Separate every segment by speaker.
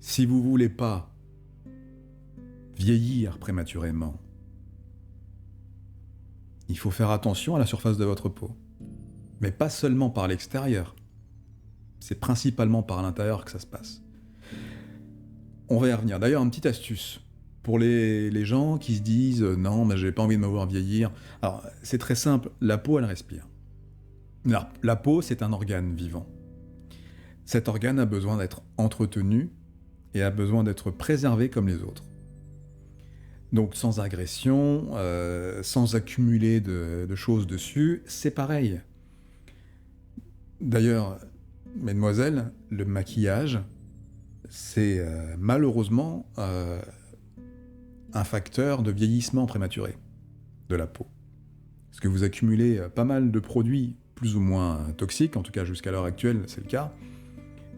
Speaker 1: Si vous voulez pas vieillir prématurément, il faut faire attention à la surface de votre peau. Mais pas seulement par l'extérieur. C'est principalement par l'intérieur que ça se passe. On va y revenir. D'ailleurs, une petite astuce. Pour les gens qui se disent « Non, mais j'ai pas envie de me voir vieillir », alors, c'est très simple. La peau, elle respire. Alors, la peau, c'est un organe vivant. Cet organe a besoin d'être entretenu et a besoin d'être préservé comme les autres. Donc sans agression, sans accumuler de choses dessus, c'est pareil. D'ailleurs, mesdemoiselles, le maquillage, c'est malheureusement un facteur de vieillissement prématuré de la peau. Parce que vous accumulez pas mal de produits plus ou moins toxiques, en tout cas jusqu'à l'heure actuelle c'est le cas,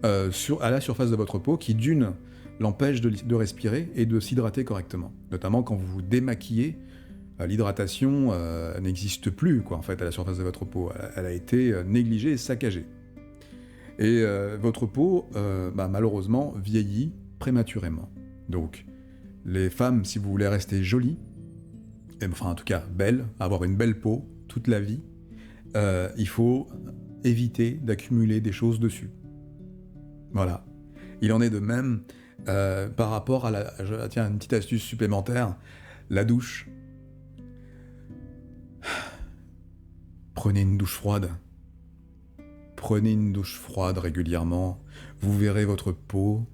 Speaker 1: à la surface de votre peau qui d'une l'empêche de respirer et de s'hydrater correctement. Notamment quand vous vous démaquillez, l'hydratation n'existe plus quoi, en fait, à la surface de votre peau. Elle a été négligée et saccagée. Et votre peau, malheureusement, vieillit prématurément. Donc, les femmes, si vous voulez rester jolies, enfin en tout cas belles, avoir une belle peau toute la vie, il faut éviter d'accumuler des choses dessus. Voilà. Il en est de même par rapport à tiens, une petite astuce supplémentaire, la douche. Prenez une douche froide. Prenez une douche froide régulièrement. Vous verrez votre peau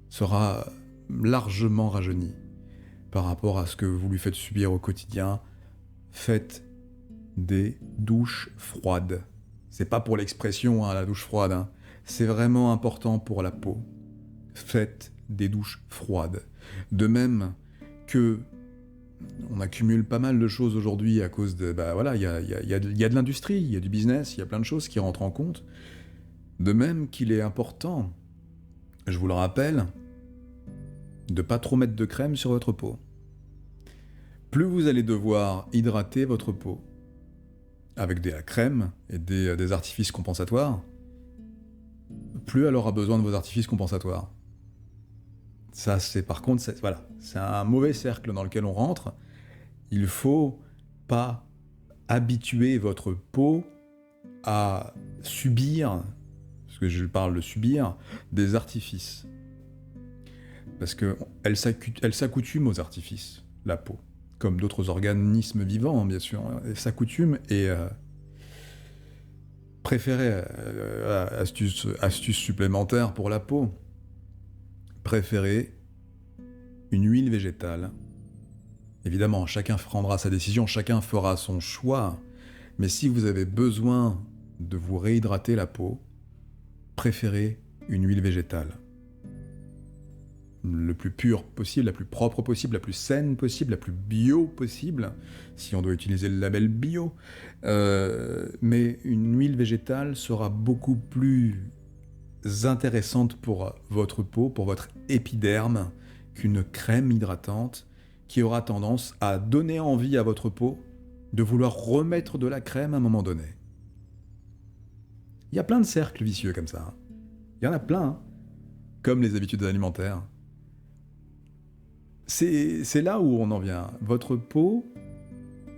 Speaker 1: sera largement rajeunie par rapport à ce que vous lui faites subir au quotidien. Faites des douches froides. C'est pas pour l'expression, la douche froide, hein. C'est vraiment important pour la peau. Faites des douches froides. De même que on accumule pas mal de choses aujourd'hui à cause de... il y a de l'industrie, il y a du business, il y a plein de choses qui rentrent en compte. De même qu'il est important, je vous le rappelle, de pas trop mettre de crème sur votre peau. Plus vous allez devoir hydrater votre peau avec de la crème et des artifices compensatoires, plus elle aura besoin de vos artifices compensatoires. Ça, c'est un mauvais cercle dans lequel on rentre. Il faut pas habituer votre peau à subir, parce que je parle de subir, des artifices. Parce qu'elle s'accoutume aux artifices, la peau, comme d'autres organismes vivants, hein, bien sûr. Elle s'accoutume et... Préférez, astuce supplémentaire pour la peau, préférez une huile végétale. Évidemment, chacun prendra sa décision, chacun fera son choix, mais si vous avez besoin de vous réhydrater la peau, préférez une huile végétale. Le plus pure possible, la plus propre possible, la plus saine possible, la plus bio possible, si on doit utiliser le label bio. Mais une huile végétale sera beaucoup plus intéressante pour votre peau, pour votre épiderme, qu'une crème hydratante qui aura tendance à donner envie à votre peau de vouloir remettre de la crème à un moment donné. Il y a plein de cercles vicieux comme ça. Il y en a plein, hein. Comme les habitudes alimentaires. C'est là où on en vient. Votre peau,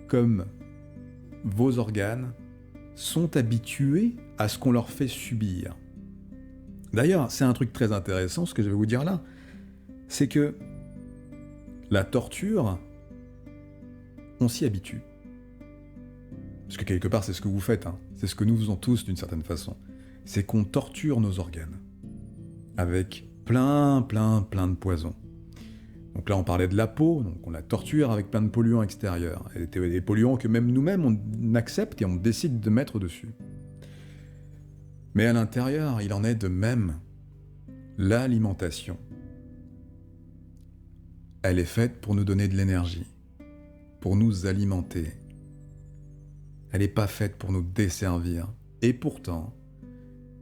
Speaker 1: comme vos organes, sont habitués à ce qu'on leur fait subir. D'ailleurs, c'est un truc très intéressant, ce que je vais vous dire là, c'est que la torture, on s'y habitue. Parce que quelque part, c'est ce que vous faites, hein. C'est ce que nous faisons tous d'une certaine façon. C'est qu'on torture nos organes. Avec plein de poisons. Donc là, on parlait de la peau, donc on la torture avec plein de polluants extérieurs. Et des polluants que même nous-mêmes, on accepte et on décide de mettre dessus. Mais à l'intérieur, il en est de même. L'alimentation, elle est faite pour nous donner de l'énergie, pour nous alimenter. Elle n'est pas faite pour nous desservir. Et pourtant,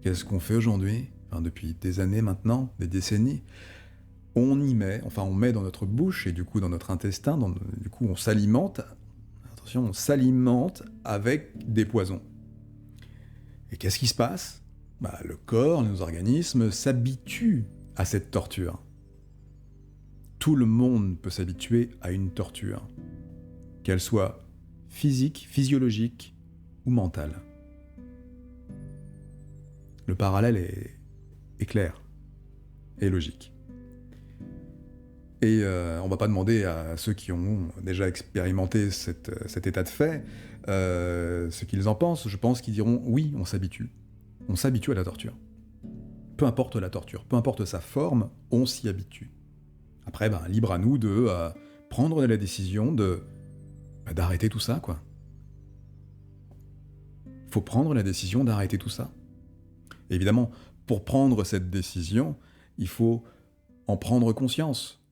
Speaker 1: qu'est-ce qu'on fait aujourd'hui ? Depuis des années maintenant, des décennies, on met dans notre bouche et du coup dans notre intestin, du coup on s'alimente, attention, on s'alimente avec des poisons. Et qu'est-ce qui se passe ? Le corps, nos organismes s'habituent à cette torture. Tout le monde peut s'habituer à une torture, qu'elle soit physique, physiologique ou mentale. Le parallèle est clair et logique. Et on ne va pas demander à ceux qui ont déjà expérimenté cet état de fait ce qu'ils en pensent. Je pense qu'ils diront oui, on s'habitue. On s'habitue à la torture. Peu importe la torture, peu importe sa forme, on s'y habitue. Après, libre à nous de prendre la décision d'arrêter tout ça, quoi. Faut prendre la décision d'arrêter tout ça. Et évidemment, pour prendre cette décision, il faut en prendre conscience.